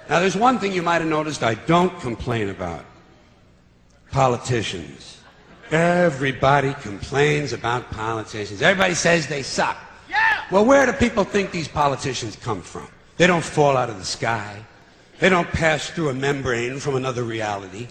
Now, there's one thing you might have noticed I don't complain about. Politicians. Everybody complains about politicians. Everybody says they suck. Yeah! Well, where do people think these politicians come from? They don't fall out of the sky. They don't pass through a membrane from another reality.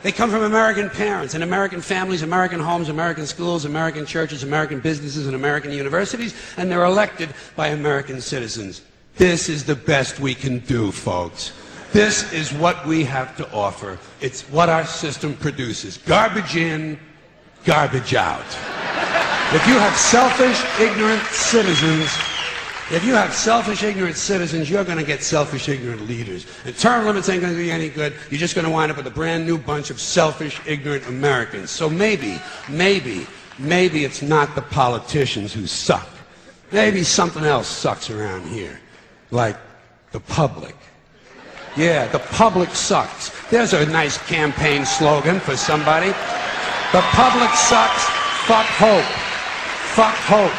They come from American parents and American families, American homes, American schools, American churches, American businesses, and American universities, and they're elected by American citizens. This is the best we can do, folks. This is what we have to offer. It's what our system produces. Garbage in, garbage out. If you have selfish, ignorant citizens, you're going to get selfish, ignorant leaders. And term limits ain't going to do you any good. You're just going to wind up with a brand new bunch of selfish, ignorant Americans. So maybe it's not the politicians who suck. Maybe something else sucks around here. Like the public. Yeah, the public sucks. There's a nice campaign slogan for somebody. The public sucks. Fuck hope. Fuck hope.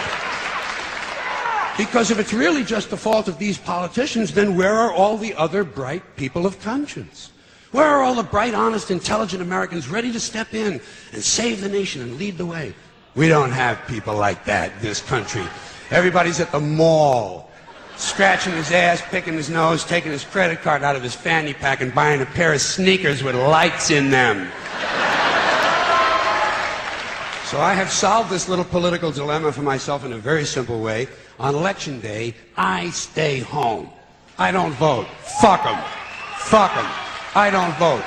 Because if it's really just the fault of these politicians, then where are all the other bright people of conscience? Where are all the bright, honest, intelligent Americans ready to step in and save the nation and lead the way? We don't have people like that in this country. Everybody's at the mall, scratching his ass, picking his nose, taking his credit card out of his fanny pack and buying a pair of sneakers with lights in them. So I have solved this little political dilemma for myself in a very simple way. On election day, I stay home. I don't vote. Fuck them. Fuck them. I don't vote.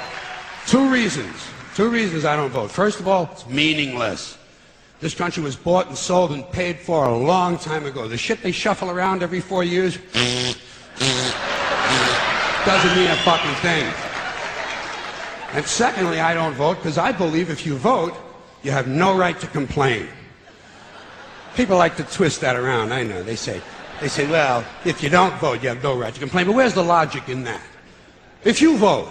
Two reasons I don't vote. First of all, it's meaningless. This country was bought and sold and paid for a long time ago. The shit they shuffle around every 4 years doesn't mean a fucking thing. And secondly, I don't vote because I believe if you vote, you have no right to complain. People like to twist that around, I know. They say, well, if you don't vote, you have no right to complain. But where's the logic in that? If you vote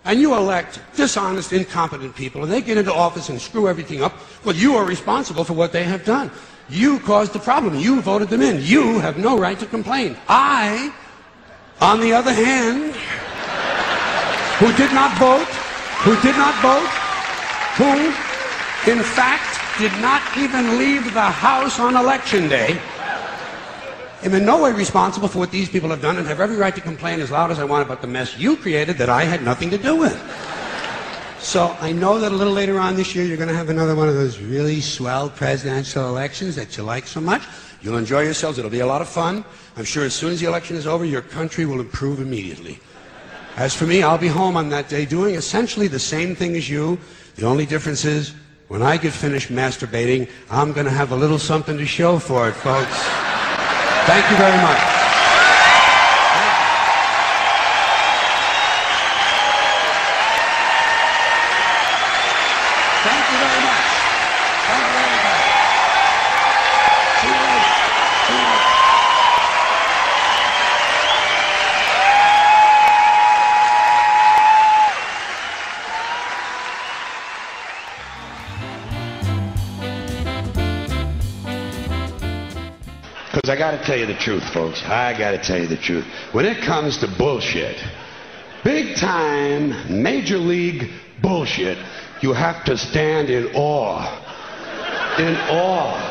and you elect dishonest, incompetent people and they get into office and screw everything up, well, you are responsible for what they have done. You caused the problem. You voted them in. You have no right to complain. I, on the other hand, who did not vote, who in fact, did not even leave the house on election day, am in no way responsible for what these people have done and have every right to complain as loud as I want about the mess you created that I had nothing to do with. So I know that a little later on this year you're going to have another one of those really swell presidential elections that you like so much. You'll enjoy yourselves. It'll be a lot of fun. I'm sure as soon as the election is over, your country will improve immediately. As for me, I'll be home on that day doing essentially the same thing as you. The only difference is, when I get finished masturbating, I'm going to have a little something to show for it, folks. Thank you very much. Thank you very much. Thank you, everybody. See you later. See you later. Because I got to tell you the truth, folks. I got to tell you the truth. When it comes to bullshit, big time, major league bullshit, you have to stand in awe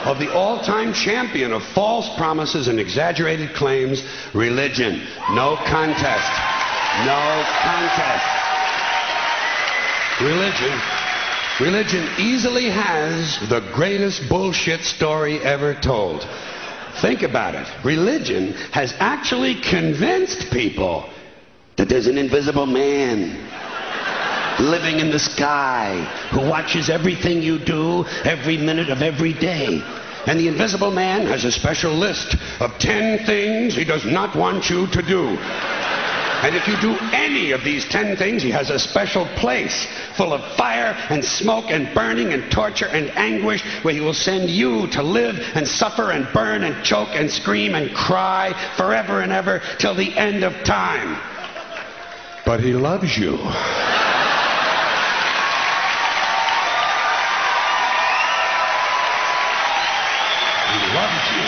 of the all-time champion of false promises and exaggerated claims, religion. No contest. No contest. Religion easily has the greatest bullshit story ever told. Think about it. Religion has actually convinced people that there's an invisible man living in the sky who watches everything you do every minute of every day. And the invisible man has a special list of 10 things he does not want you to do. And if you do any of these 10 things, he has a special place full of fire and smoke and burning and torture and anguish where he will send you to live and suffer and burn and choke and scream and cry forever and ever till the end of time. But he loves you. He loves you.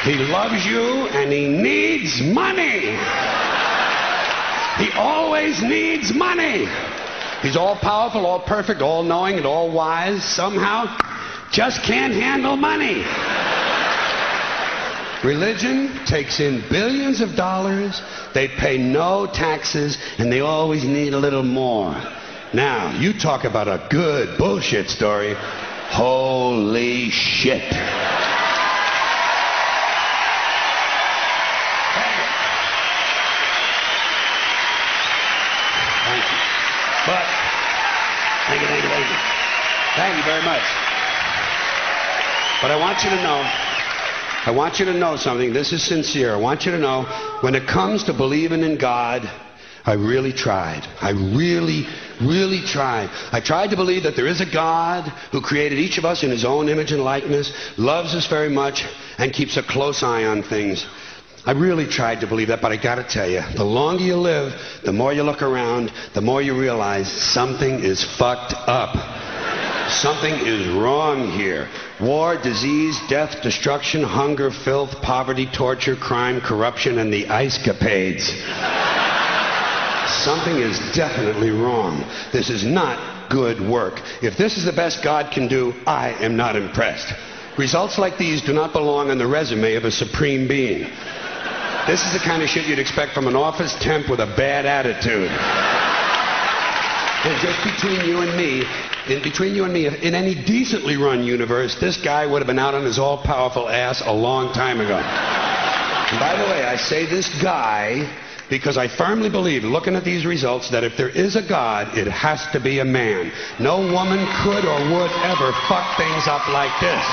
He loves you and he needs money. He always needs money. He's all powerful, all perfect, all knowing, and all wise. Somehow, just can't handle money. Religion takes in billions of dollars. They pay no taxes, and they always need a little more. Now, you talk about a good bullshit story. Holy shit. Thank you. But, thank you. Thank you very much. But I want you to know something. This is sincere. I want you to know, when it comes to believing in God, I really tried. I really tried. I tried to believe that there is a God who created each of us in his own image and likeness, loves us very much, and keeps a close eye on things. I really tried to believe that, but I gotta tell you, the longer you live, the more you look around, the more you realize something is fucked up. Something is wrong here. War, disease, death, destruction, hunger, filth, poverty, torture, crime, corruption, and the ice-capades. Something is definitely wrong. This is not good work. If this is the best God can do, I am not impressed. Results like these do not belong on the resume of a supreme being. This is the kind of shit you'd expect from an office temp with a bad attitude. And just between you and me, in any decently run universe, this guy would have been out on his all-powerful ass a long time ago. And by the way, I say this guy because I firmly believe, looking at these results, that if there is a God, it has to be a man. No woman could or would ever fuck things up like this.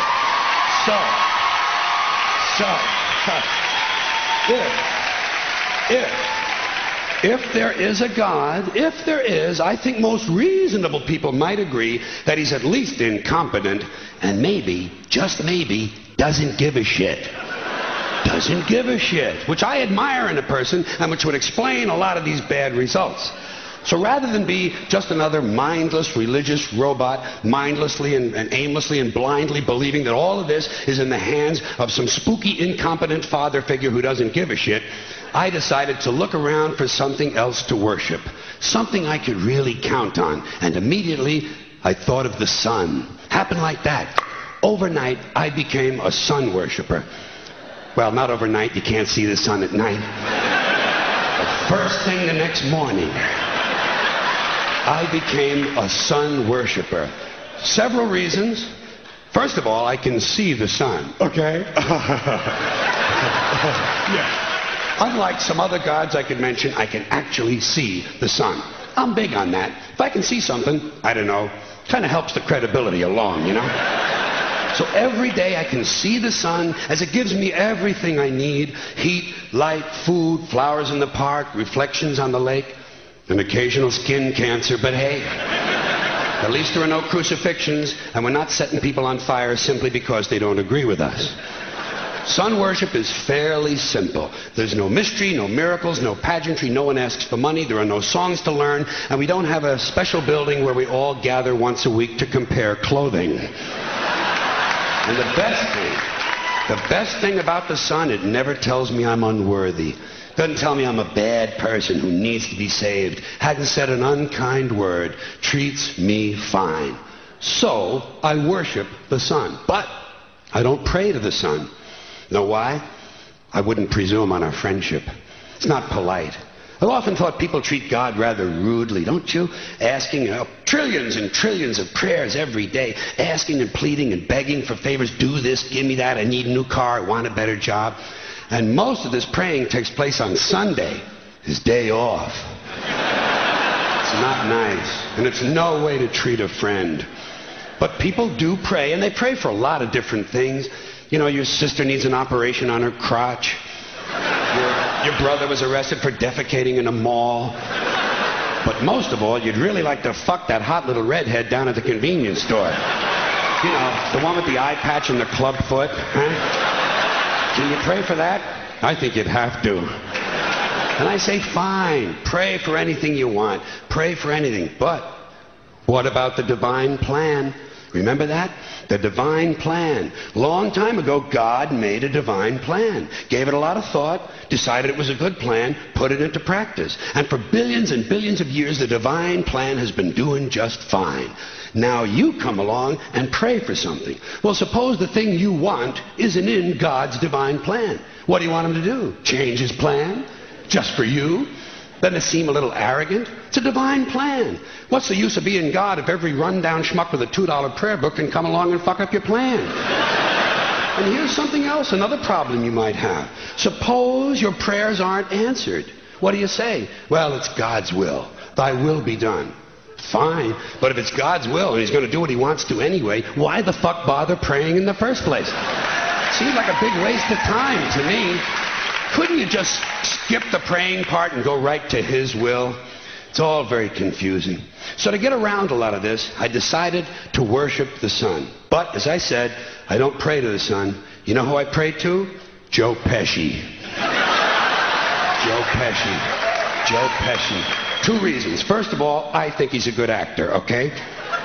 If there is a God, I think most reasonable people might agree that he's at least incompetent and maybe, just maybe, doesn't give a shit. Doesn't give a shit, which I admire in a person and which would explain a lot of these bad results. So rather than be just another mindless religious robot, mindlessly and aimlessly and blindly believing that all of this is in the hands of some spooky, incompetent father figure who doesn't give a shit, I decided to look around for something else to worship, something I could really count on. And immediately, I thought of the sun. Happened like that. Overnight, I became a sun worshiper. Well, not overnight. You can't see the sun at night. But first thing the next morning, I became a sun worshiper. Several reasons. First of all, I can see the sun. Okay? Yeah. Unlike some other gods I could mention, I can actually see the sun. I'm big on that. If I can see something, I don't know, kind of helps the credibility along, you know? So every day I can see the sun as it gives me everything I need. Heat, light, food, flowers in the park, reflections on the lake, an occasional skin cancer. But hey, at least there are no crucifixions, and we're not setting people on fire simply because they don't agree with us. Sun worship is fairly simple. There's no mystery, no miracles, no pageantry. No one asks for money. There are no songs to learn. And we don't have a special building where we all gather once a week to compare clothing. And the best thing about the sun, it never tells me I'm unworthy. Doesn't tell me I'm a bad person who needs to be saved. Hasn't said an unkind word. Treats me fine. So I worship the sun. But I don't pray to the sun. Know why? I wouldn't presume on our friendship. It's not polite. I've often thought people treat God rather rudely, don't you? Asking trillions and trillions of prayers every day, asking and pleading and begging for favors. Do this, give me that, I need a new car, I want a better job. And most of this praying takes place on Sunday, his day off. It's not nice, and it's no way to treat a friend. But people do pray, and they pray for a lot of different things. You know, your sister needs an operation on her crotch. Your brother was arrested for defecating in a mall. But most of all, you'd really like to fuck that hot little redhead down at the convenience store. You know, the one with the eye patch and the club foot. Huh? Can you pray for that? I think you'd have to. And I say, fine, pray for anything you want. Pray for anything. But what about the divine plan? Remember that? The divine plan. Long time ago, God made a divine plan. Gave it a lot of thought, decided it was a good plan, put it into practice. And for billions and billions of years, the divine plan has been doing just fine. Now you come along and pray for something. Well, suppose the thing you want isn't in God's divine plan. What do you want him to do? Change his plan? Just for you? Doesn't it seem a little arrogant? It's a divine plan. What's the use of being God if every rundown schmuck with a $2 prayer book can come along and fuck up your plan? And here's something else, another problem you might have. Suppose your prayers aren't answered. What do you say? Well, it's God's will. Thy will be done. Fine, but if it's God's will and he's going to do what he wants to anyway, why the fuck bother praying in the first place? Seems like a big waste of time to me. Couldn't you just skip the praying part and go right to his will? It's all very confusing. So to get around a lot of this, I decided to worship the sun. But, as I said, I don't pray to the sun. You know who I pray to? Joe Pesci. Joe Pesci. Joe Pesci. 2 reasons. First of all, I think he's a good actor, okay?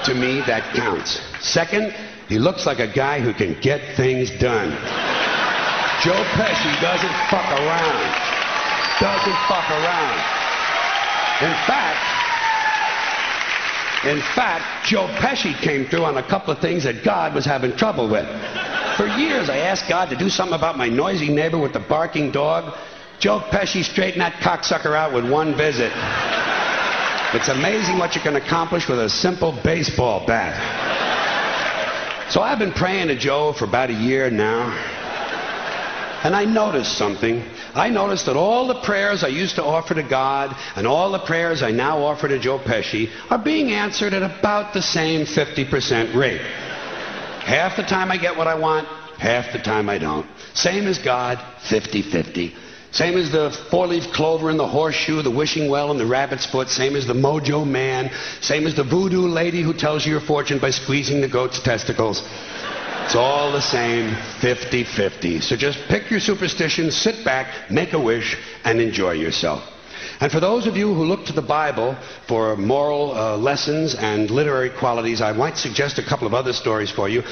To me, that counts. Second, he looks like a guy who can get things done. Joe Pesci doesn't fuck around. Doesn't fuck around. In fact, Joe Pesci came through on a couple of things that God was having trouble with. For years, I asked God to do something about my noisy neighbor with the barking dog. Joe Pesci straightened that cocksucker out with 1 visit. It's amazing what you can accomplish with a simple baseball bat. So I've been praying to Joe for about a year now. And I noticed something. I noticed that all the prayers I used to offer to God and all the prayers I now offer to Joe Pesci are being answered at about the same 50% rate. Half the time I get what I want, half the time I don't. Same as God, 50-50. Same as the 4-leaf clover and the horseshoe, the wishing well and the rabbit's foot. Same as the mojo man. Same as the voodoo lady who tells you your fortune by squeezing the goat's testicles. It's all the same, 50-50. So just pick your superstition, sit back, make a wish, and enjoy yourself. And for those of you who look to the Bible for moral lessons and literary qualities, I might suggest a couple of other stories for you.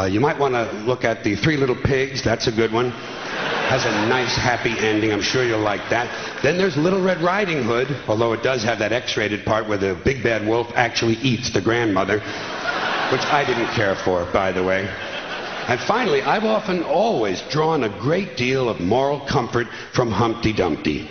You might want to look at The 3 Little Pigs. That's a good one. Has a nice, happy ending. I'm sure you'll like that. Then there's Little Red Riding Hood, although it does have that X-rated part where the big bad wolf actually eats the grandmother, which I didn't care for, by the way. And finally, I've always drawn a great deal of moral comfort from Humpty Dumpty.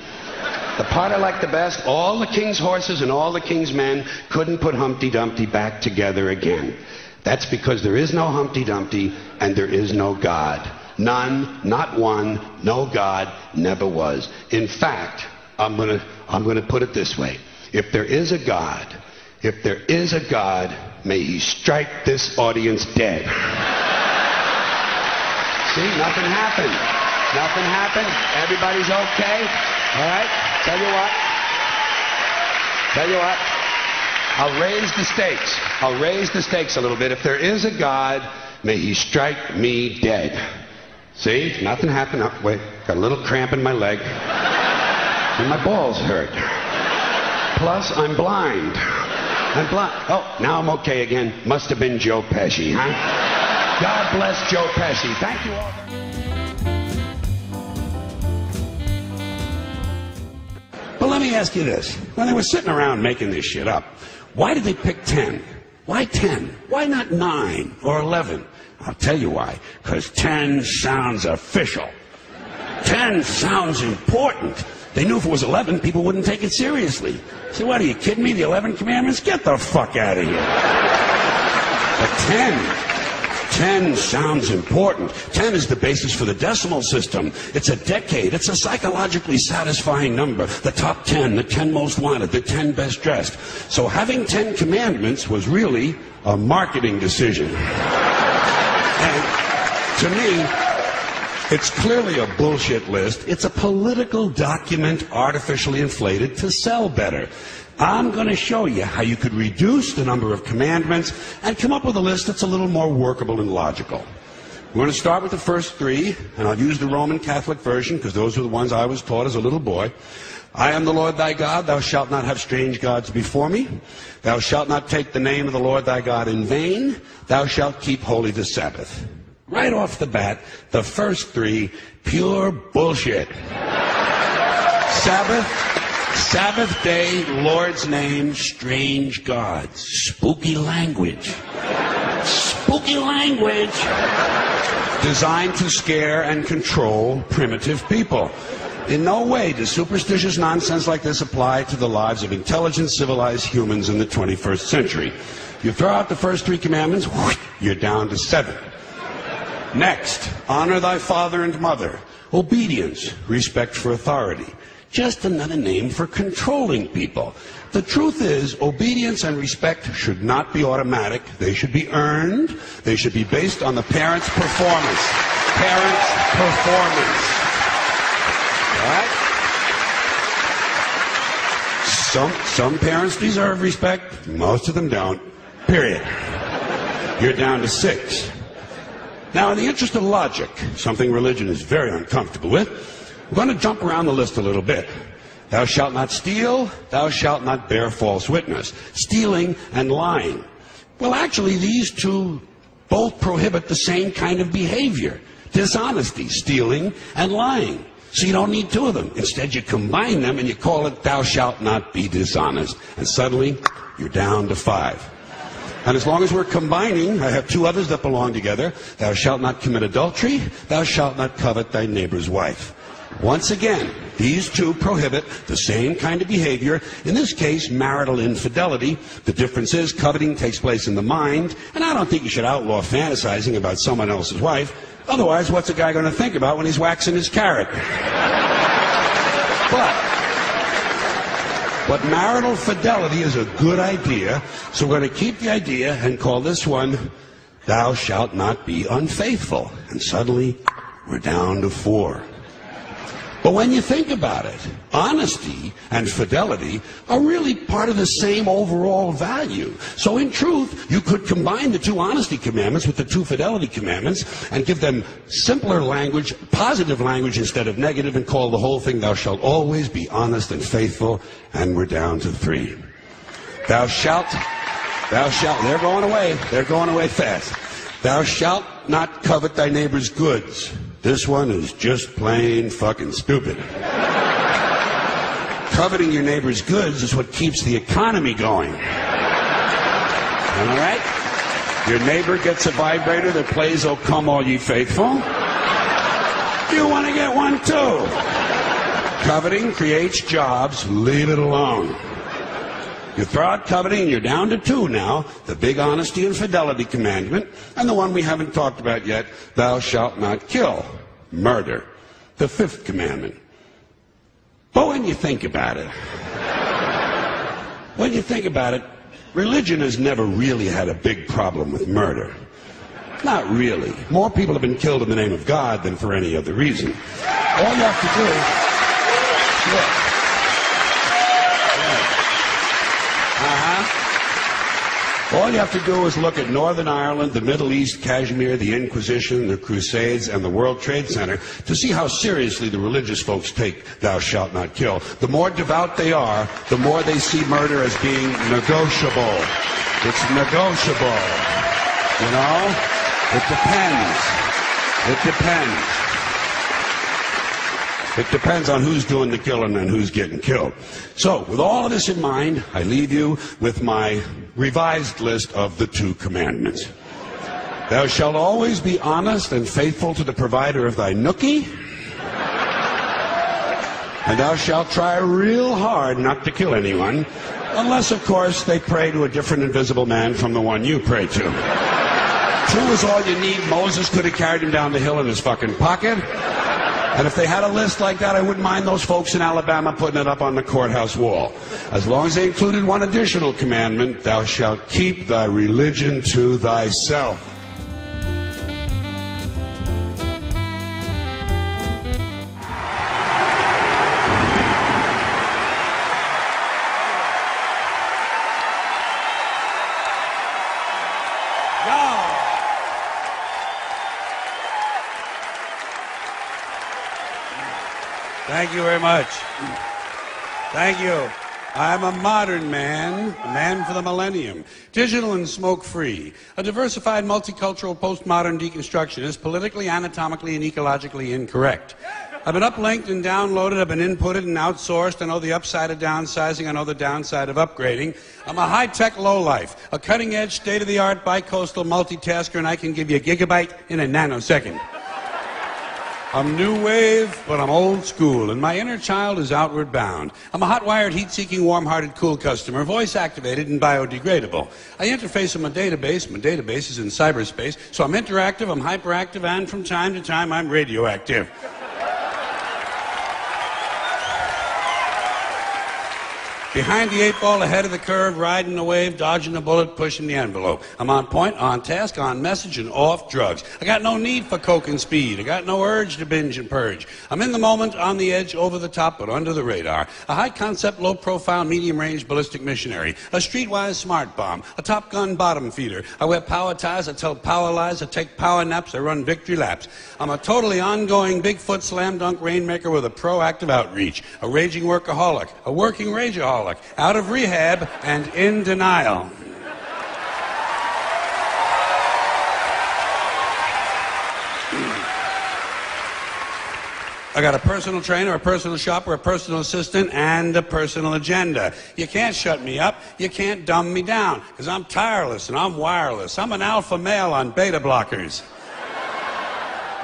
The part I like the best, all the king's horses and all the king's men couldn't put Humpty Dumpty back together again. That's because there is no Humpty Dumpty and there is no God. None, not one, no God, never was. In fact, I'm gonna put it this way. If there is a God, may he strike this audience dead. See, nothing happened. Nothing happened. Everybody's okay. All right? Tell you what. I'll raise the stakes. I'll raise the stakes a little bit. If there is a God, may he strike me dead. See? Nothing happened. Oh, wait. Got a little cramp in my leg. And my balls hurt. Plus, I'm blind. Oh, now I'm okay again. Must have been Joe Pesci, huh? God bless Joe Pesci. Thank you all. But let me ask you this. When they were sitting around making this shit up, why did they pick 10? Why 10? Why not 9 or 11? I'll tell you why. Because 10 sounds official. 10 sounds important. They knew if it was 11, people wouldn't take it seriously. So what, are you kidding me? The 11 commandments? Get the fuck out of here. But 10 sounds important. 10 is the basis for the decimal system. It's a decade. It's a psychologically satisfying number. The top 10, the 10 most wanted, the 10 best dressed. So having 10 commandments was really a marketing decision. And to me, it's clearly a bullshit list. It's a political document artificially inflated to sell better. I'm going to show you how you could reduce the number of commandments and come up with a list that's a little more workable and logical. We're going to start with the first three, and I'll use the Roman Catholic version because those are the ones I was taught as a little boy. I am the Lord thy God. Thou shalt not have strange gods before me. Thou shalt not take the name of the Lord thy God in vain. Thou shalt keep holy the Sabbath. Right off the bat, the first three, pure bullshit. Sabbath day, Lord's name, strange gods. Spooky language. Spooky language. Designed to scare and control primitive people. In no way does superstitious nonsense like this apply to the lives of intelligent, civilized humans in the 21st century. You throw out the first three commandments, you're down to 7. Next, honor thy father and mother. Obedience, respect for authority. Just another name for controlling people. The truth is, obedience and respect should not be automatic. They should be earned. They should be based on the parent's performance. Parent's performance. All right? Some parents deserve respect. Most of them don't. Period. You're down to 6. Now, in the interest of logic, something religion is very uncomfortable with, we're going to jump around the list a little bit. Thou shalt not steal, thou shalt not bear false witness. Stealing and lying. Well, actually, these two both prohibit the same kind of behavior. Dishonesty, stealing, and lying. So you don't need two of them. Instead, you combine them and you call it thou shalt not be dishonest. And suddenly, you're down to 5. And as long as we're combining, I have 2 others that belong together. Thou shalt not commit adultery, thou shalt not covet thy neighbor's wife. Once again, these 2 prohibit the same kind of behavior, in this case, marital infidelity. The difference is coveting takes place in the mind, and I don't think you should outlaw fantasizing about someone else's wife. Otherwise, what's a guy going to think about when he's waxing his carrot? But marital fidelity is a good idea, so we're going to keep the idea and call this one, thou shalt not be unfaithful. And suddenly, we're down to 4. But when you think about it, honesty and fidelity are really part of the same overall value. So in truth, you could combine the 2 honesty commandments with the 2 fidelity commandments and give them simpler language, positive language instead of negative, and call the whole thing, thou shalt always be honest and faithful, and we're down to 3. Thou shalt, they're going away fast. Thou shalt not covet thy neighbor's goods. This one is just plain fucking stupid. Coveting your neighbor's goods is what keeps the economy going. All right? Your neighbor gets a vibrator that plays "Oh Come All Ye Faithful." You want to get one too. Coveting creates jobs. Leave it alone. You throw out coveting and you're down to 2 now, the big honesty and fidelity commandment, and the one we haven't talked about yet, thou shalt not kill, murder, the 5th commandment. But when you think about it, religion has never really had a big problem with murder. Not really. More people have been killed in the name of God than for any other reason. All you have to do is... All you have to do is look at Northern Ireland, the Middle East, Kashmir, the Inquisition, the Crusades, and the World Trade Center to see how seriously the religious folks take thou shalt not kill. The more devout they are, the more they see murder as being negotiable. It's negotiable. You know? It depends. It depends on who's doing the killing and who's getting killed. So, with all of this in mind, I leave you with my revised list of the 2 commandments. Thou shalt always be honest and faithful to the provider of thy nookie. And thou shalt try real hard not to kill anyone, unless, of course, they pray to a different invisible man from the one you pray to. 2 is all you need. Moses could have carried him down the hill in his fucking pocket. And if they had a list like that, I wouldn't mind those folks in Alabama putting it up on the courthouse wall. As long as they included one additional commandment, thou shalt keep thy religion to thyself. Thank you very much. Thank you. I'm a modern man, a man for the millennium. Digital and smoke-free. A diversified, multicultural, postmodern deconstructionist, politically, anatomically, and ecologically incorrect. I've been uplinked and downloaded, I've been inputted and outsourced. I know the upside of downsizing, I know the downside of upgrading. I'm a high-tech lowlife, a cutting-edge, state-of-the-art, bi-coastal multitasker, and I can give you a gigabyte in a nanosecond. I'm new wave, but I'm old school, and my inner child is outward bound. I'm a hot-wired, heat-seeking, warm-hearted, cool customer, voice-activated and biodegradable. I interface with my database is in cyberspace, so I'm interactive, I'm hyperactive, and from time to time I'm radioactive. Behind the 8 ball, ahead of the curve, riding the wave, dodging the bullet, pushing the envelope. I'm on point, on task, on message, and off drugs. I got no need for coke and speed. I got no urge to binge and purge. I'm in the moment, on the edge, over the top, but under the radar. A high-concept, low-profile, medium-range ballistic missionary. A streetwise smart bomb. A Top Gun bottom feeder. I wear power ties, I tell power lies, I take power naps, I run victory laps. I'm a totally ongoing Bigfoot slam-dunk rainmaker with a proactive outreach. A raging workaholic. A working rageaholic. Out of rehab and in denial. I got a personal trainer, a personal shopper, a personal assistant, and a personal agenda. You can't shut me up. You can't dumb me down, because I'm tireless and I'm wireless. I'm an alpha male on beta blockers.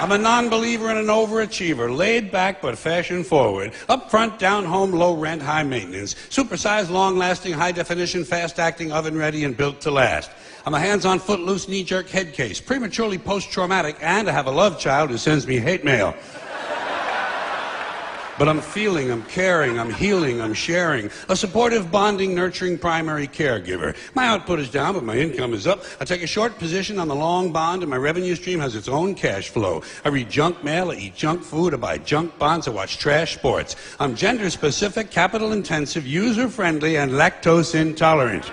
I'm a non-believer and an overachiever, laid back but fashion forward, up front, down home, low rent, high maintenance, supersized, long-lasting, high-definition, fast-acting, oven-ready, and built to last. I'm a hands-on, foot-loose, knee-jerk head case, prematurely post-traumatic, and I have a love child who sends me hate mail. But I'm feeling, I'm caring, I'm healing, I'm sharing. A supportive, bonding, nurturing primary caregiver. My output is down, but my income is up. I take a short position on the long bond, and my revenue stream has its own cash flow. I read junk mail, I eat junk food, I buy junk bonds, I watch trash sports. I'm gender-specific, capital-intensive, user-friendly, and lactose-intolerant.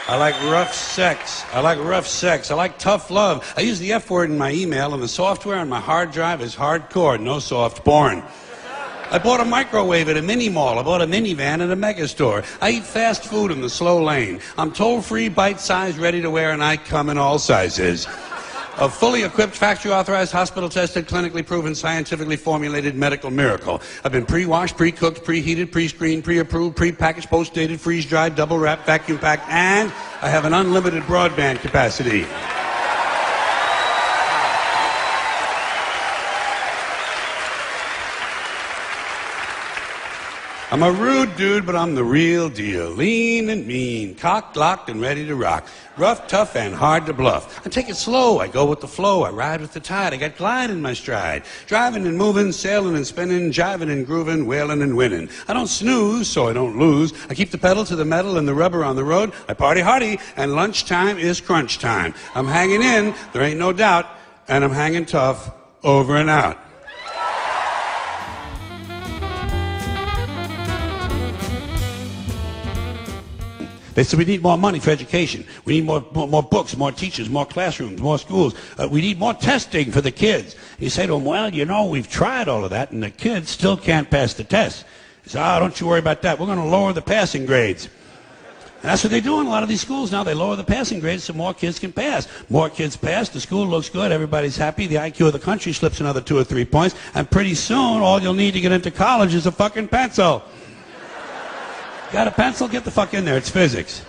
I like rough sex. I like tough love. I use the F word in my email, and the software on my hard drive is hardcore, no soft porn. I bought a microwave at a mini mall. I bought a minivan at a mega store. I eat fast food in the slow lane. I'm toll-free, bite-sized, ready to wear, and I come in all sizes. A fully equipped, factory-authorized, hospital-tested, clinically proven, scientifically formulated medical miracle. I've been pre-washed, pre-cooked, preheated, pre-screened, pre-approved, pre-packaged, post-dated, freeze-dried, double-wrapped, vacuum-packed, and I have an unlimited broadband capacity. I'm a rude dude, but I'm the real deal. Lean and mean, cocked, locked, and ready to rock. Rough, tough, and hard to bluff. I take it slow, I go with the flow, I ride with the tide, I got glide in my stride. Driving and moving, sailing and spinning, jiving and grooving, wailing and winning. I don't snooze, so I don't lose. I keep the pedal to the metal and the rubber on the road. I party hardy, and lunchtime is crunch time. I'm hanging in, there ain't no doubt, and I'm hanging tough, over and out. They said we need more money for education. We need more books, more teachers, more classrooms, more schools. We need more testing for the kids. You say to them, well, you know, we've tried all of that, and the kids still can't pass the test. He said, don't you worry about that. We're going to lower the passing grades. And that's what they do in a lot of these schools now. They lower the passing grades so more kids can pass. More kids pass, the school looks good, everybody's happy, the IQ of the country slips another 2 or 3 points, and pretty soon all you'll need to get into college is a fucking pencil. Got a pencil? Get the fuck in there. It's physics.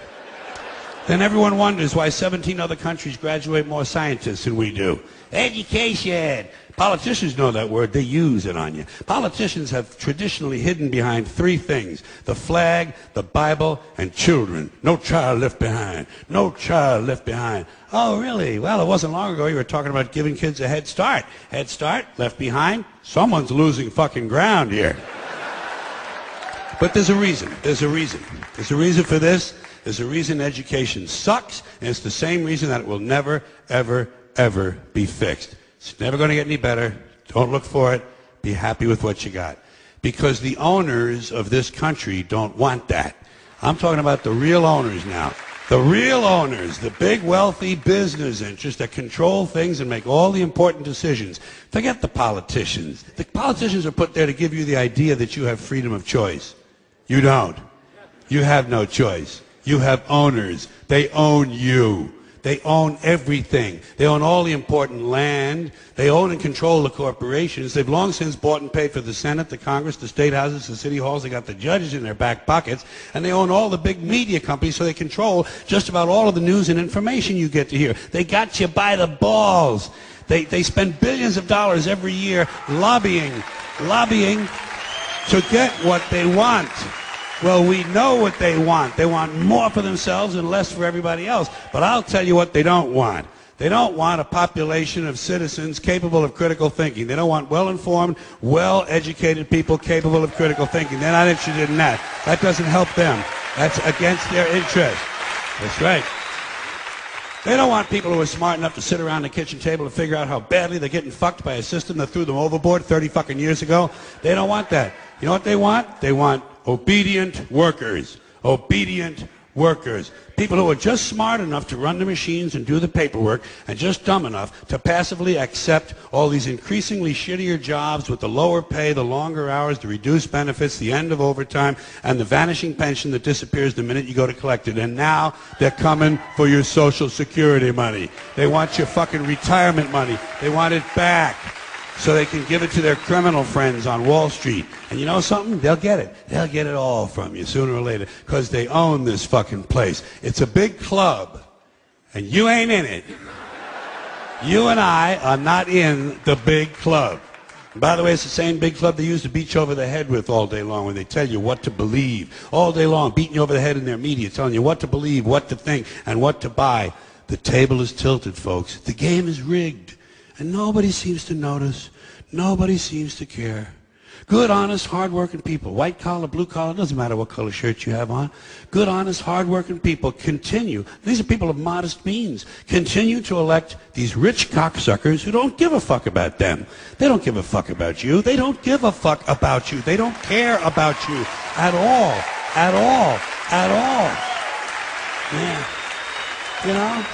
Then everyone wonders why 17 other countries graduate more scientists than we do. Education. Politicians know that word. They use it on you. Politicians have traditionally hidden behind 3 things: the flag, the Bible, and children. No child left behind. No child left behind. Oh, really? Well, it wasn't long ago you were talking about giving kids a head start. Head start? Left behind? Someone's losing fucking ground here. But there's a reason. There's a reason. There's a reason for this. There's a reason education sucks, and it's the same reason that it will never, ever, ever be fixed. It's never going to get any better. Don't look for it. Be happy with what you got. Because the owners of this country don't want that. I'm talking about the real owners now. The real owners, the big wealthy business interests that control things and make all the important decisions. Forget the politicians. The politicians are put there to give you the idea that you have freedom of choice. You don't. You have no choice. You have owners. They own you. They own everything. They own all the important land. They own and control the corporations. They've long since bought and paid for the Senate, the Congress, the state houses, the city halls. They got the judges in their back pockets. And they own all the big media companies, so they control just about all of the news and information you get to hear. They got you by the balls. They spend billions of dollars every year lobbying to get what they want. Well, we know what they want. They want more for themselves and less for everybody else. But I'll tell you what they don't want. They don't want a population of citizens capable of critical thinking. They don't want well-informed, well-educated people capable of critical thinking. They're not interested in that. That doesn't help them. That's against their interest. That's right. They don't want people who are smart enough to sit around the kitchen table and figure out how badly they're getting fucked by a system that threw them overboard 30 fucking years ago. They don't want that. You know what they want? They want obedient workers. Obedient workers. People who are just smart enough to run the machines and do the paperwork and just dumb enough to passively accept all these increasingly shittier jobs with the lower pay, the longer hours, the reduced benefits, the end of overtime, and the vanishing pension that disappears the minute you go to collect it. And now they're coming for your Social Security money. They want your fucking retirement money. They want it back so they can give it to their criminal friends on Wall Street. And you know something? They'll get it. They'll get it all from you sooner or later because they own this fucking place. It's a big club, and you ain't in it. You and I are not in the big club. And by the way, it's the same big club they used to beat you over the head with all day long when they tell you what to believe. All day long, beating you over the head in their media, telling you what to believe, what to think, and what to buy. The table is tilted, folks. The game is rigged. And nobody seems to notice. Nobody seems to care. Good, honest, hard-working people, white collar, blue collar, doesn't matter what color shirt you have on. Good, honest, hard-working people continue. These are people of modest means. Continue to elect these rich cocksuckers who don't give a fuck about them. They don't give a fuck about you. They don't give a fuck about you. They don't care about you at all. At all. At all. Yeah. You know?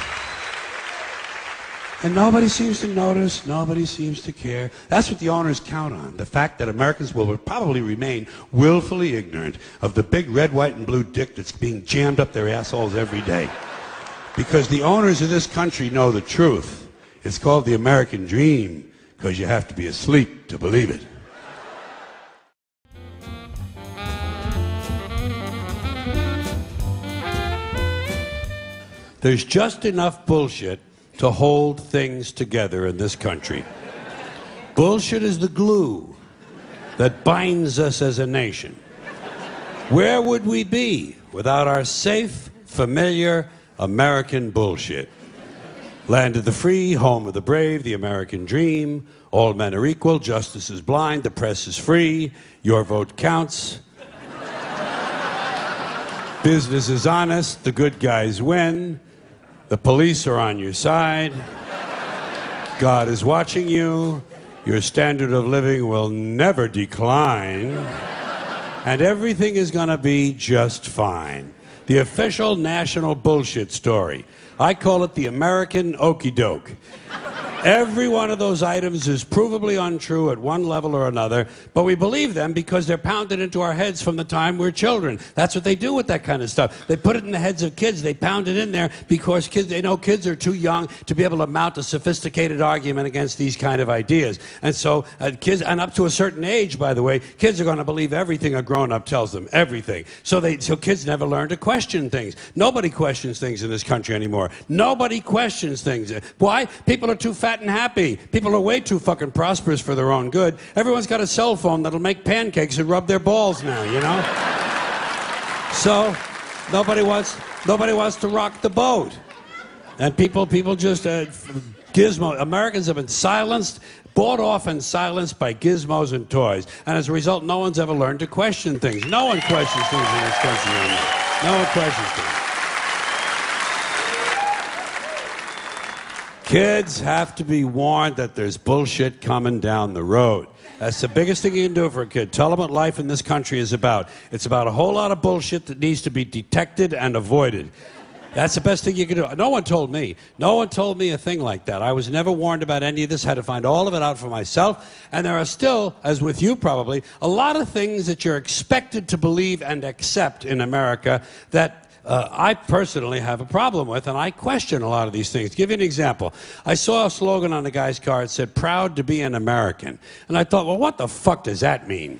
And nobody seems to notice, nobody seems to care. That's what the owners count on, the fact that Americans will probably remain willfully ignorant of the big red, white, and blue dick that's being jammed up their assholes every day. Because the owners of this country know the truth. It's called the American dream, because you have to be asleep to believe it. There's just enough bullshit to hold things together in this country. Bullshit is the glue that binds us as a nation. Where would we be without our safe, familiar American bullshit? Land of the free, home of the brave, the American dream. All men are equal, justice is blind, the press is free, your vote counts. Business is honest, the good guys win. The police are on your side. God is watching you. Your standard of living will never decline. And everything is going to be just fine. The official national bullshit story. I call it the American okey doke. Every one of those items is provably untrue at one level or another, but we believe them because they're pounded into our heads from the time we're children. That's what they do with that kind of stuff. They put it in the heads of kids. They pound it in there because they know kids are too young to be able to mount a sophisticated argument against these kind of ideas. And so kids, and up to a certain age, by the way, kids are going to believe everything a grown-up tells them, everything. So kids never learn to question things. Nobody questions things in this country anymore. Nobody questions things. Why? People are too fat and happy. People are way too fucking prosperous for their own good. Everyone's got a cell phone that'll make pancakes and rub their balls now, you know? So nobody wants to rock the boat. And people just gizmo. Americans have been silenced, bought off and silenced by gizmos and toys. And as a result, no one's ever learned to question things. No one questions things in this country anymore. No one questions things. Kids have to be warned that there's bullshit coming down the road. That's the biggest thing you can do for a kid. Tell them what life in this country is about. It's about a whole lot of bullshit that needs to be detected and avoided. That's the best thing you can do. No one told me. No one told me a thing like that. I was never warned about any of this. Had to find all of it out for myself. And there are still, as with you probably, a lot of things that you're expected to believe and accept in America that I personally have a problem with, and I question a lot of these things. Give you an example. I saw a slogan on the guy's car that said, "Proud to be an American." And I thought, well, what the fuck does that mean?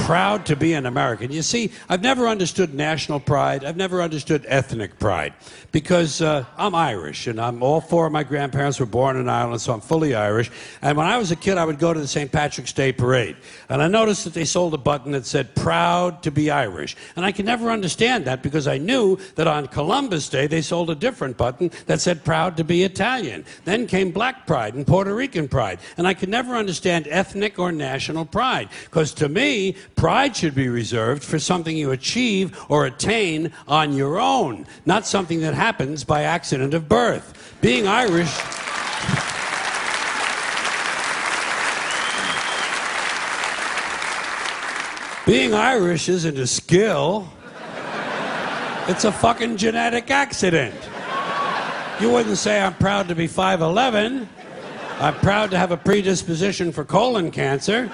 Proud to be an American. You see, I've never understood national pride. I've never understood ethnic pride because I'm Irish, and all four of my grandparents were born in Ireland, so I'm fully Irish. And when I was a kid, I would go to the St. Patrick's Day parade, and I noticed that they sold a button that said, "Proud to be Irish." And I could never understand that because I knew that on Columbus Day, they sold a different button that said, "Proud to be Italian." Then came Black pride and Puerto Rican pride, and I could never understand ethnic or national pride because to me, pride should be reserved for something you achieve or attain on your own, not something that happens by accident of birth. Being Irish... Being Irish isn't a skill. It's a fucking genetic accident. You wouldn't say, "I'm proud to be 5'11". I'm proud to have a predisposition for colon cancer.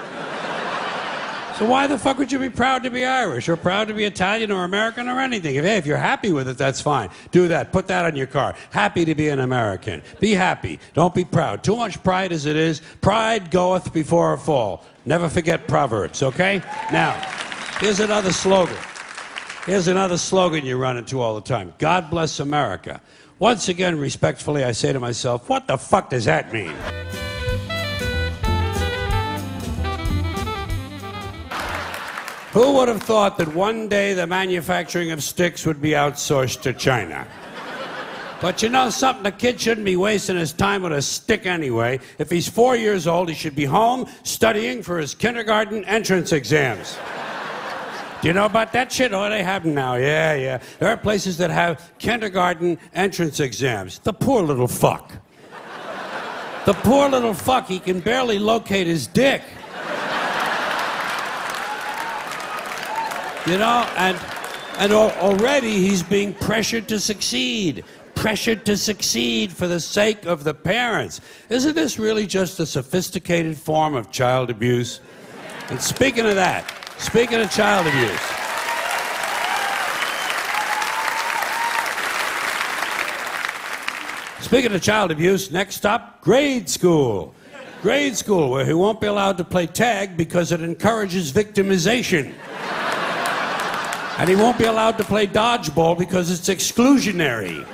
So why the fuck would you be proud to be Irish or proud to be Italian or American or anything? If you're happy with it, that's fine. Do that. Put that on your car. Happy to be an American. Be happy. Don't be proud. Too much pride as it is. Pride goeth before a fall. Never forget Proverbs, okay? Now, here's another slogan. Here's another slogan you run into all the time. God bless America. Once again, respectfully, I say to myself, what the fuck does that mean? Who would have thought that one day the manufacturing of sticks would be outsourced to China? But you know something? A kid shouldn't be wasting his time with a stick anyway. If he's 4 years old, he should be home studying for his kindergarten entrance exams. Do you know about that shit? Oh, they have them now. Yeah. There are places that have kindergarten entrance exams. The poor little fuck. The poor little fuck, he can barely locate his dick. You know, and already he's being pressured to succeed. Pressured to succeed for the sake of the parents. Isn't this really just a sophisticated form of child abuse? And speaking of that, speaking of child abuse, next stop, grade school. Grade school, where he won't be allowed to play tag because it encourages victimization. And he won't be allowed to play dodgeball because it's exclusionary.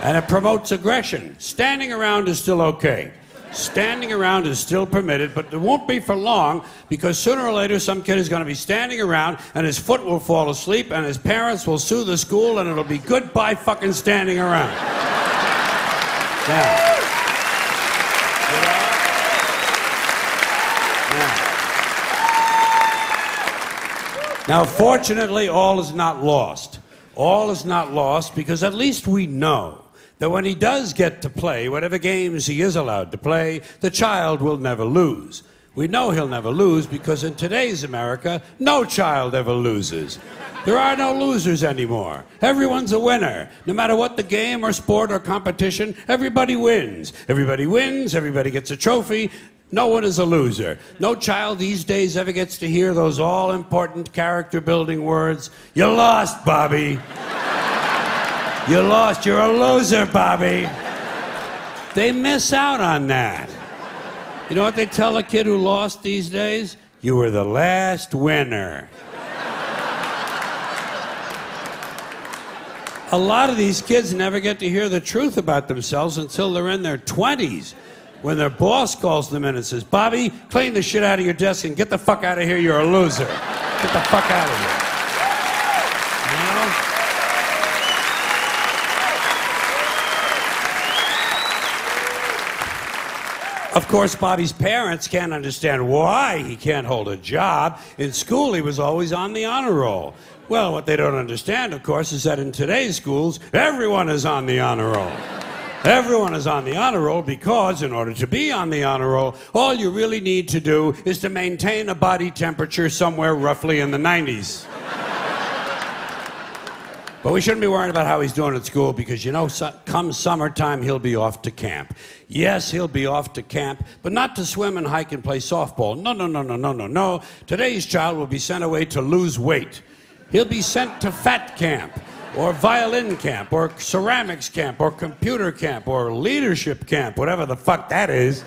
And it promotes aggression. Standing around is still okay. Standing around is still permitted, but it won't be for long because sooner or later some kid is going to be standing around and his foot will fall asleep and his parents will sue the school and it'll be goodbye fucking standing around. Now, Now, fortunately, all is not lost. All is not lost because at least we know that when he does get to play, whatever games he is allowed to play, the child will never lose. We know he'll never lose because in today's America, no child ever loses. There are no losers anymore. Everyone's a winner. No matter what the game or sport or competition, everybody wins. Everybody wins, everybody gets a trophy. No one is a loser. No child these days ever gets to hear those all-important character-building words, "You lost, Bobby. You lost. You're a loser, Bobby." They miss out on that. You know what they tell a kid who lost these days? You were the last winner. A lot of these kids never get to hear the truth about themselves until they're in their 20s. When their boss calls them in and says, "Bobby, clean the shit out of your desk and get the fuck out of here, you're a loser. Get the fuck out of here." You know? Of course, Bobby's parents can't understand why he can't hold a job. In school, he was always on the honor roll. Well, what they don't understand, of course, is that in today's schools, everyone is on the honor roll. Everyone is on the honor roll because in order to be on the honor roll, all you really need to do is to maintain a body temperature somewhere roughly in the 90s. But we shouldn't be worrying about how he's doing at school because, you know, come summertime, he'll be off to camp. Yes, he'll be off to camp, but not to swim and hike and play softball. No. Today's child will be sent away to lose weight. He'll be sent to fat camp, or violin camp, or ceramics camp, or computer camp, or leadership camp, whatever the fuck that is.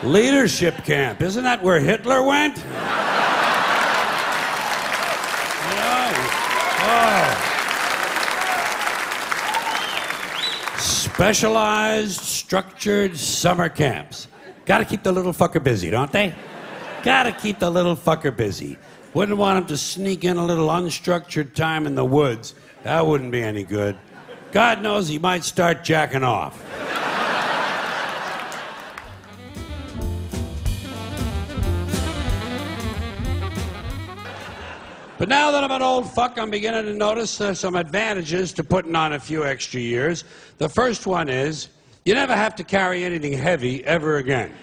Leadership camp. Isn't that where Hitler went? Specialized, structured summer camps. Gotta keep the little fucker busy, don't they? Gotta keep the little fucker busy. Wouldn't want him to sneak in a little unstructured time in the woods. That wouldn't be any good. God knows he might start jacking off. But now that I'm an old fuck, I'm beginning to notice there's some advantages to putting on a few extra years. The first one is, you never have to carry anything heavy ever again.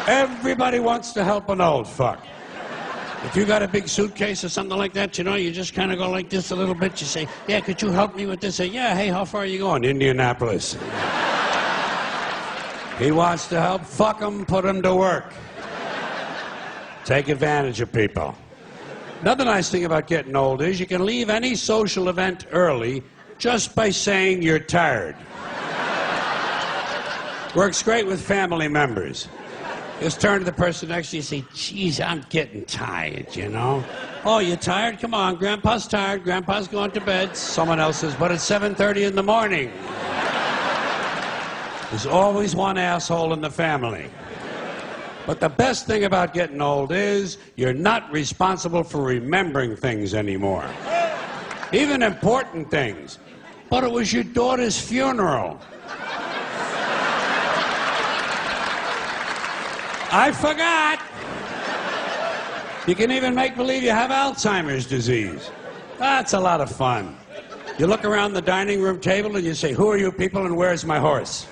Everybody wants to help an old fuck. If you got a big suitcase or something like that, you know, you just kind of go like this a little bit. You say, yeah, could you help me with this? Say, yeah, hey, how far are you going? Indianapolis. He wants to help. Fuck him, put him to work. Take advantage of people. Another nice thing about getting old is you can leave any social event early just by saying you're tired. Works great with family members. Just turn to the person next to you and say, geez, I'm getting tired, you know? Oh, you're tired? Come on, Grandpa's tired. Grandpa's going to bed. Someone else says, but it's 7:30 in the morning. There's always one asshole in the family. But the best thing about getting old is you're not responsible for remembering things anymore. Even important things. But it was your daughter's funeral. I forgot. You can even make believe you have Alzheimer's disease. That's a lot of fun. You look around the dining room table and you say, who are you people and where's my horse?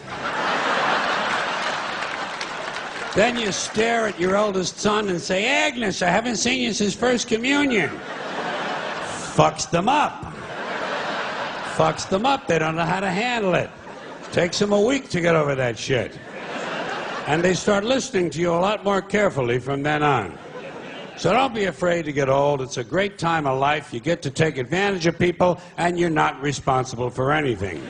Then you stare at your eldest son and say, Agnes, I haven't seen you since First Communion. Fucks them up. Fucks them up. They don't know how to handle it. Takes them a week to get over that shit. And they start listening to you a lot more carefully from then on. So don't be afraid to get old. It's a great time of life. You get to take advantage of people, and you're not responsible for anything.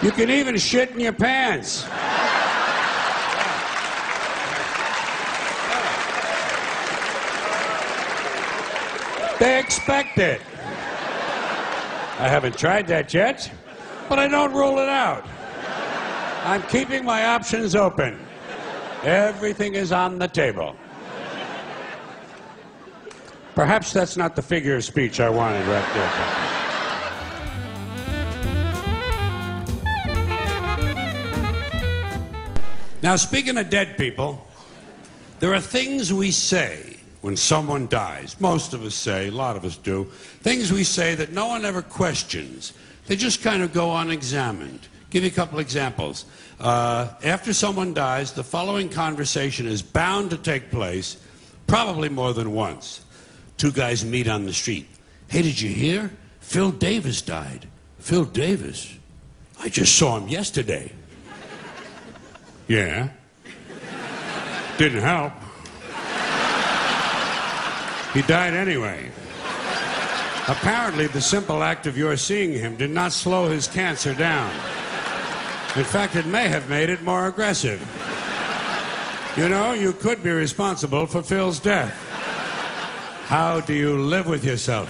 You can even shit in your pants. They expect it. I haven't tried that yet, but I don't rule it out. I'm keeping my options open. Everything is on the table. Perhaps that's not the figure of speech I wanted right there. Now, speaking of dead people, there are things we say when someone dies. Most of us say, a lot of us do, things we say that no one ever questions. They just kind of go unexamined. Give you a couple examples. After someone dies, the following conversation is bound to take place, probably more than once. Two guys meet on the street. Hey, did you hear? Phil Davis died. Phil Davis? I just saw him yesterday. Yeah. Didn't help. He died anyway. Apparently, the simple act of your seeing him did not slow his cancer down. In fact, it may have made it more aggressive. You know, you could be responsible for Phil's death. How do you live with yourself?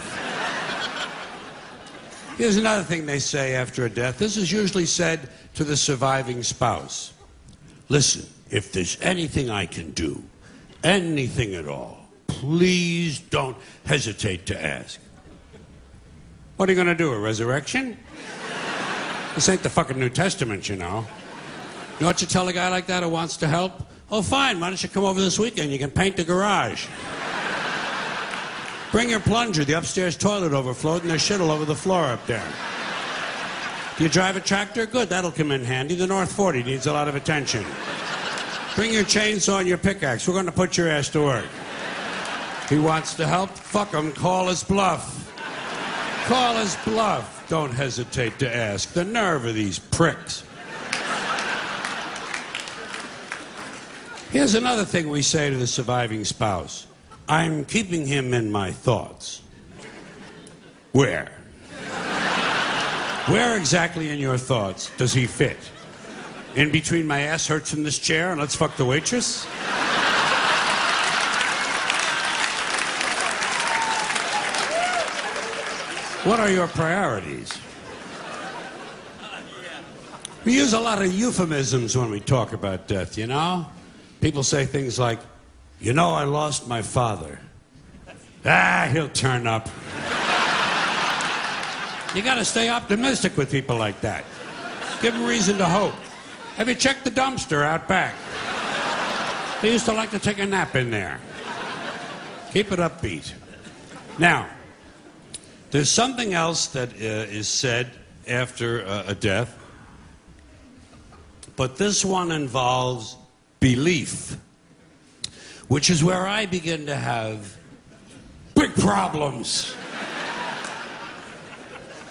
Here's another thing they say after a death. This is usually said to the surviving spouse. Listen, if there's anything I can do, anything at all, please don't hesitate to ask. What are you going to do, a resurrection? This ain't the fucking New Testament, you know. You know what you tell a guy like that who wants to help? Oh, fine, why don't you come over this weekend? You can paint the garage. Bring your plunger. The upstairs toilet overflowed and there's shit all over the floor up there. Do you drive a tractor? Good, that'll come in handy. The North 40 needs a lot of attention. Bring your chainsaw and your pickaxe. We're going to put your ass to work. He wants to help? Fuck him. Call his bluff. call his bluff? Don't hesitate to ask. The nerve of these pricks. Here's another thing we say to the surviving spouse. I'm keeping him in my thoughts. Where? Where exactly in your thoughts does he fit? In between my ass hurts from this chair and let's fuck the waitress? What are your priorities? We use a lot of euphemisms when we talk about death, you know? People say things like, you know, I lost my father. Ah, he'll turn up. You gotta stay optimistic with people like that. Give them reason to hope. Have you checked the dumpster out back? They used to like to take a nap in there. Keep it upbeat. Now, there's something else that is said after a death, but this one involves belief, which is where I begin to have big problems.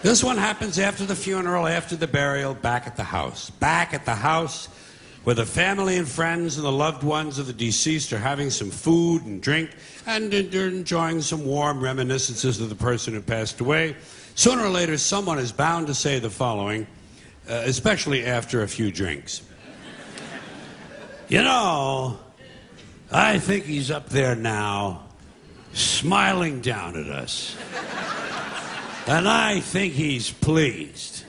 This one happens after the funeral, after the burial, back at the house. Back at the house where the family and friends and the loved ones of the deceased are having some food and drink and they're enjoying some warm reminiscences of the person who passed away. Sooner or later, someone is bound to say the following, especially after a few drinks. You know, I think he's up there now, smiling down at us. And I think he's pleased.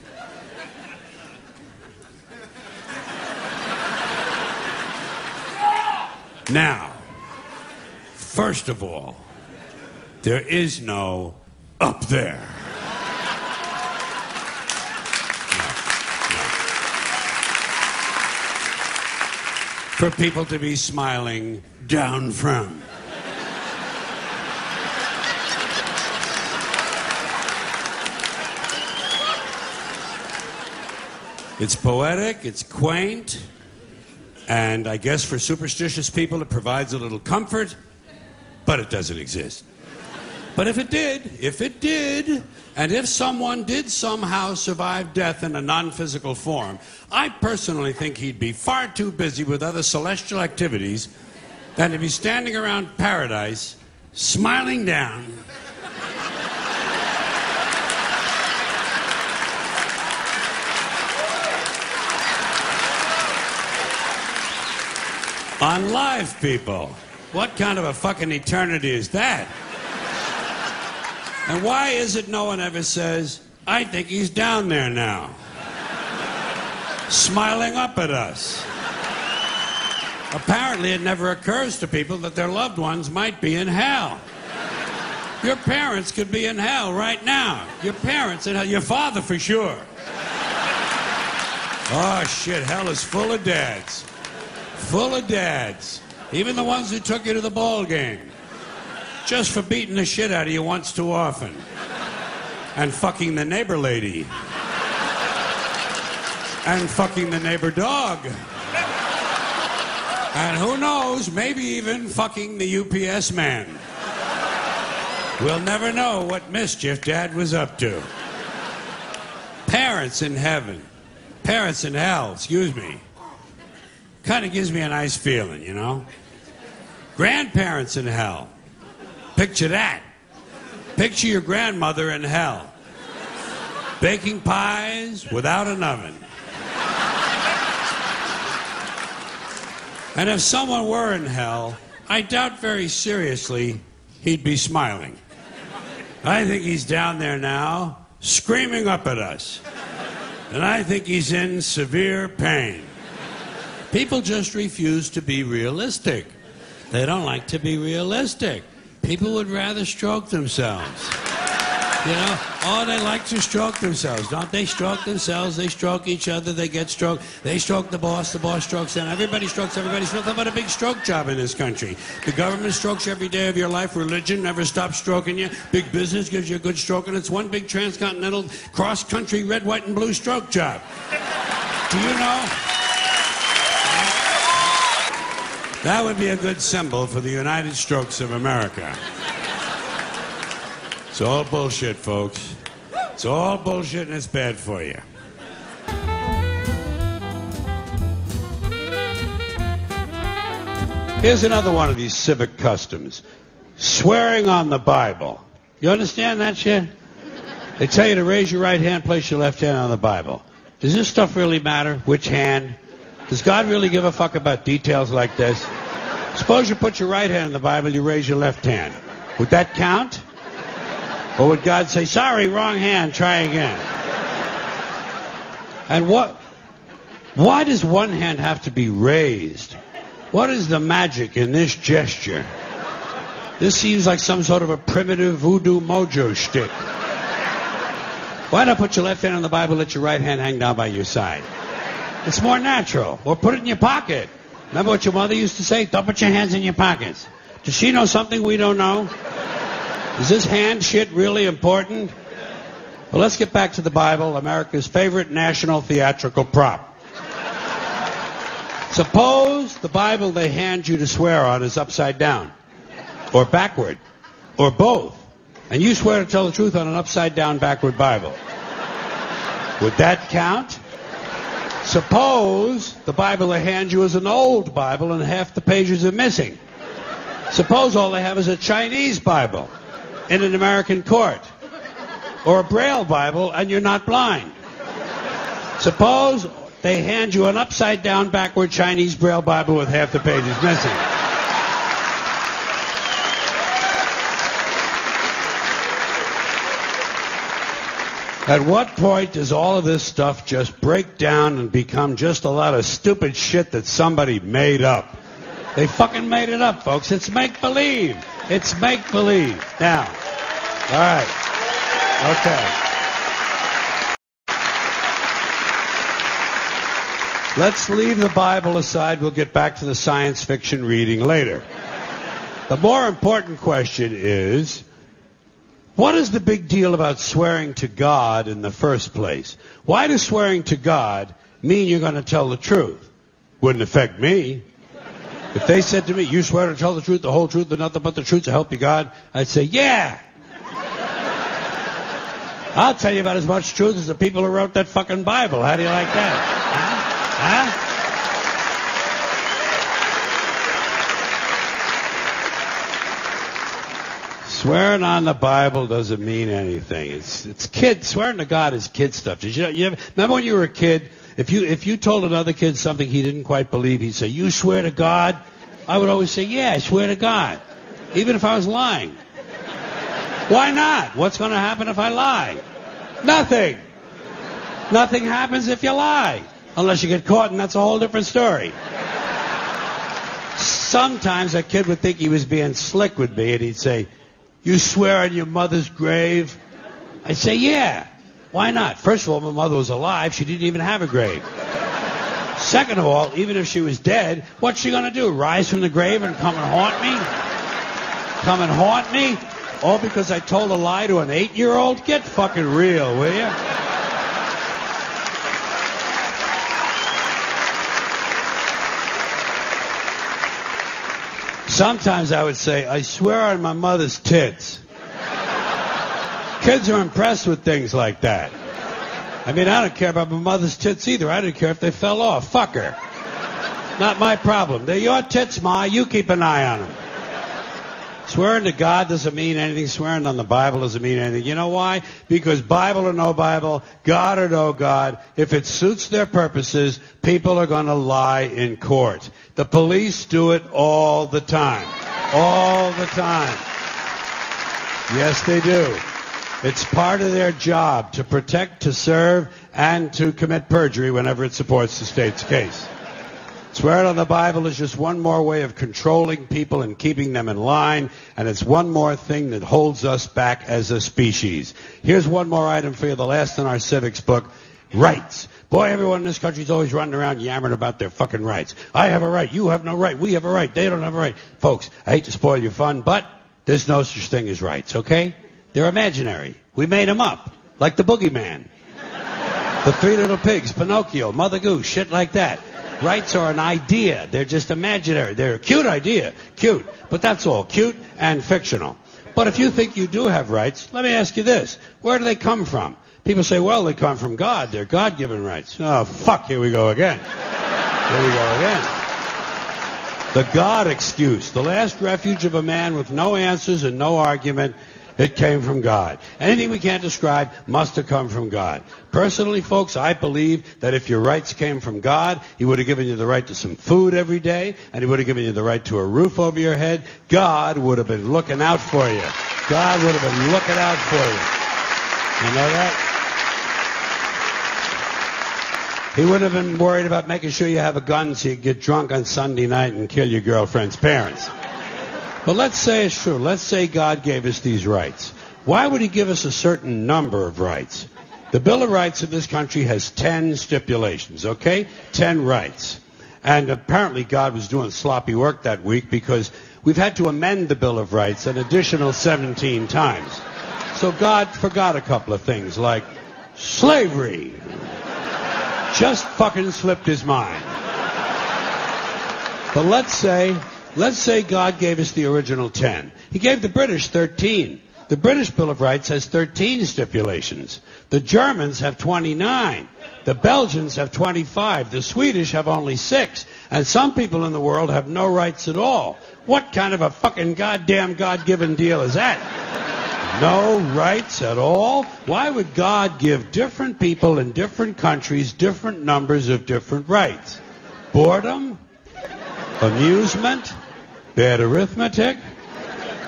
Now, first of all, there is no up there. For people to be smiling down from. It's poetic, it's quaint, and I guess for superstitious people it provides a little comfort, but it doesn't exist. But if it did, and if someone did somehow survive death in a non-physical form, I personally think he'd be far too busy with other celestial activities than to be standing around paradise, smiling down. On live people. What kind of a fucking eternity is that? And why is it no one ever says, I think he's down there now, smiling up at us? Apparently it never occurs to people that their loved ones might be in hell. Your parents could be in hell right now. Your parents in hell, your father for sure. Oh shit, hell is full of dads. Full of dads. Even the ones who took you to the ball game. Just for beating the shit out of you once too often. And fucking the neighbor lady. And fucking the neighbor dog. And who knows, maybe even fucking the UPS man. We'll never know what mischief Dad was up to. Parents in heaven. Parents in hell, excuse me. Kind of gives me a nice feeling, you know? Grandparents in hell. Picture that. Picture your grandmother in hell. Baking pies without an oven. And if someone were in hell, I doubt very seriously he'd be smiling. I think he's down there now, screaming up at us. And I think he's in severe pain. People just refuse to be realistic. They don't like to be realistic. People would rather stroke themselves. You know, oh, they like to stroke themselves. Don't they stroke themselves? They stroke each other, they get stroked. They stroke the boss strokes them. Everybody strokes everybody. It's nothing but a big stroke job in this country. The government strokes you every day of your life. Religion never stops stroking you. Big business gives you a good stroke, and it's one big transcontinental, cross-country, red, white, and blue stroke job. Do you know? That would be a good symbol for the United Strokes of America. It's all bullshit, folks. It's all bullshit and it's bad for you. Here's another one of these civic customs. Swearing on the Bible. You understand that shit? They tell you to raise your right hand, place your left hand on the Bible. Does this stuff really matter? Which hand? Does God really give a fuck about details like this? Suppose you put your right hand in the Bible, you raise your left hand. Would that count? Or would God say, sorry, wrong hand, try again? And why does one hand have to be raised? What is the magic in this gesture? This seems like some sort of a primitive voodoo mojo shtick. Why not put your left hand on the Bible, let your right hand hang down by your side? It's more natural. Or put it in your pocket. Remember what your mother used to say? Don't put your hands in your pockets. Does she know something we don't know? Is this hand shit really important? Well, let's get back to the Bible, America's favorite national theatrical prop. Suppose the Bible they hand you to swear on is upside down, or backward, or both, and you swear to tell the truth on an upside down, backward Bible. Would that count? Suppose the Bible they hand you is an old Bible and half the pages are missing. Suppose all they have is a Chinese Bible in an American court, or a Braille Bible and you're not blind. Suppose they hand you an upside-down, backward Chinese Braille Bible with half the pages missing. At what point does all of this stuff just break down and become just a lot of stupid shit that somebody made up? They fucking made it up, folks. It's make-believe. It's make-believe. Now, all right. Okay. Let's leave the Bible aside. We'll get back to the science fiction reading later. The more important question is, what is the big deal about swearing to God in the first place? Why does swearing to God mean you're going to tell the truth? Wouldn't affect me. If they said to me, you swear to tell the truth, the whole truth, and nothing but the truth to help you God, I'd say, yeah. I'll tell you about as much truth as the people who wrote that fucking Bible. How do you like that? Huh? Swearing on the Bible doesn't mean anything. It's kid. Swearing to God is kid stuff. Did you remember when you were a kid? If you told another kid something he didn't quite believe, he'd say, "You swear to God?" I would always say, "Yeah, I swear to God," even if I was lying. Why not? What's going to happen if I lie? Nothing. Nothing happens if you lie, unless you get caught, and that's a whole different story. Sometimes a kid would think he was being slick with me, and he'd say, "You swear on your mother's grave?" I'd say, "Yeah. Why not? First of all, my mother was alive. She didn't even have a grave. Second of all, even if she was dead, what's she going to do? Rise from the grave and come and haunt me? Come and haunt me? All because I told a lie to an 8-year-old? Get fucking real, will you?" Sometimes I would say, "I swear on my mother's tits." Kids are impressed with things like that. I mean, I don't care about my mother's tits either. I didn't care if they fell off. Fuck her. Not my problem. They're your tits, Ma. You keep an eye on them. Swearing to God doesn't mean anything. Swearing on the Bible doesn't mean anything. You know why? Because Bible or no Bible, God or no God, if it suits their purposes, people are going to lie in court. The police do it all the time. All the time. Yes, they do. It's part of their job to protect, to serve, and to commit perjury whenever it supports the state's case. Swearing on the Bible is just one more way of controlling people and keeping them in line, and it's one more thing that holds us back as a species. Here's one more item for you, the last in our civics book, rights. Boy, everyone in this country is always running around yammering about their fucking rights. I have a right, you have no right, we have a right, they don't have a right. Folks, I hate to spoil your fun, but there's no such thing as rights, okay? They're imaginary. We made them up, like the boogeyman. The Three Little Pigs, Pinocchio, Mother Goose, shit like that. Rights are an idea. They're just imaginary. They're a cute idea. Cute. But that's all. Cute and fictional. But if you think you do have rights, let me ask you this. Where do they come from? People say, well, they come from God. They're God-given rights. Oh, fuck, here we go again. Here we go again. The God excuse. The last refuge of a man with no answers and no argument. It came from God. Anything we can't describe must have come from God. Personally, folks, I believe that if your rights came from God, He would have given you the right to some food every day, and He would have given you the right to a roof over your head. God would have been looking out for you. God would have been looking out for you. You know that? He would have been worried about making sure you have a gun so you get drunk on Sunday night and kill your girlfriend's parents. But let's say it's true. Let's say God gave us these rights. Why would He give us a certain number of rights? The Bill of Rights of this country has 10 stipulations, okay? 10 rights. And apparently God was doing sloppy work that week because we've had to amend the Bill of Rights an additional 17 times. So God forgot a couple of things like slavery. Just fucking slipped His mind. But let's say God gave us the original 10. He gave the British 13. The British Bill of Rights has 13 stipulations. The Germans have 29. The Belgians have 25. The Swedish have only 6. And some people in the world have no rights at all. What kind of a fucking goddamn God-given deal is that? No rights at all? Why would God give different people in different countries different numbers of different rights? Boredom? Amusement? Bad arithmetic?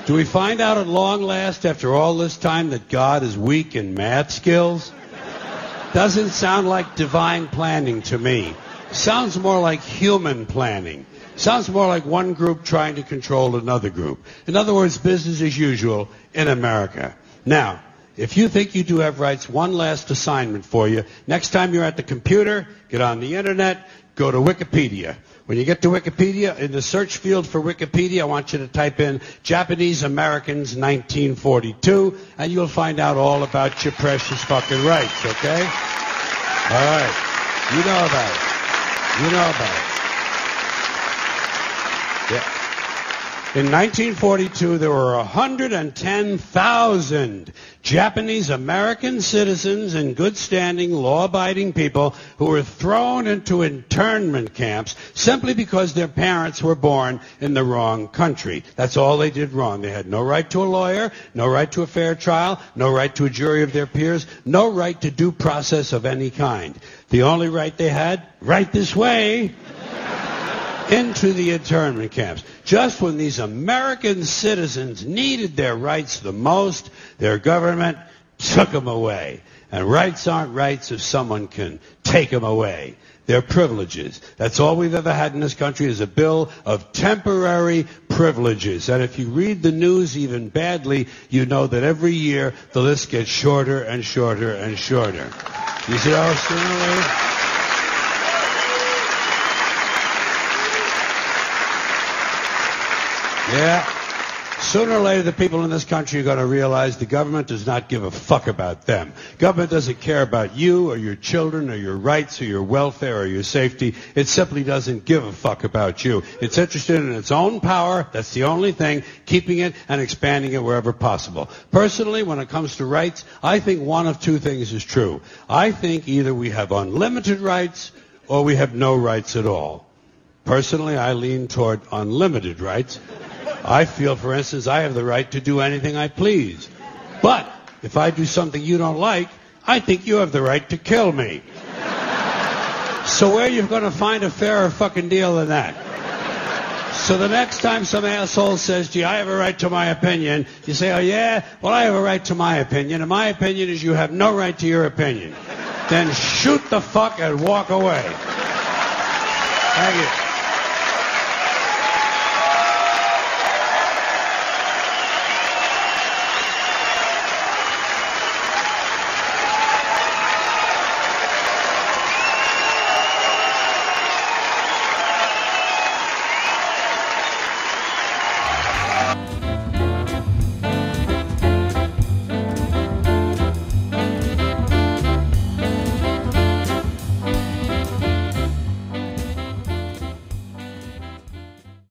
Do we find out at long last after all this time that God is weak in math skills? Doesn't sound like divine planning to me. Sounds more like human planning. Sounds more like one group trying to control another group. In other words, business as usual in America. Now, if you think you do have rights, one last assignment for you. Next time you're at the computer, get on the internet, go to Wikipedia. When you get to Wikipedia, in the search field for Wikipedia, I want you to type in Japanese Americans 1942, and you'll find out all about your precious fucking rights, okay? All right. You know about it. You know about it. Yeah. In 1942, there were 110,000 Japanese American citizens and good-standing, law-abiding people who were thrown into internment camps simply because their parents were born in the wrong country. That's all they did wrong. They had no right to a lawyer, no right to a fair trial, no right to a jury of their peers, no right to due process of any kind. The only right they had, right this way, into the internment camps. Just when these American citizens needed their rights the most, their government took them away. And rights aren't rights if someone can take them away. They're privileges. That's all we've ever had in this country is a bill of temporary privileges. And if you read the news even badly, you know that every year the list gets shorter and shorter and shorter. You see how it's doing? Yeah. Sooner or later, the people in this country are going to realize the government does not give a fuck about them. Government doesn't care about you or your children or your rights or your welfare or your safety. It simply doesn't give a fuck about you. It's interested in its own power. That's the only thing, keeping it and expanding it wherever possible. Personally, when it comes to rights, I think one of two things is true. I think either we have unlimited rights or we have no rights at all. Personally, I lean toward unlimited rights. I feel, for instance, I have the right to do anything I please. But if I do something you don't like, I think you have the right to kill me. So where are you going to find a fairer fucking deal than that? So the next time some asshole says, gee, I have a right to my opinion, you say, oh yeah? Well, I have a right to my opinion, and my opinion is you have no right to your opinion. Then shoot the fuck and walk away. Thank you.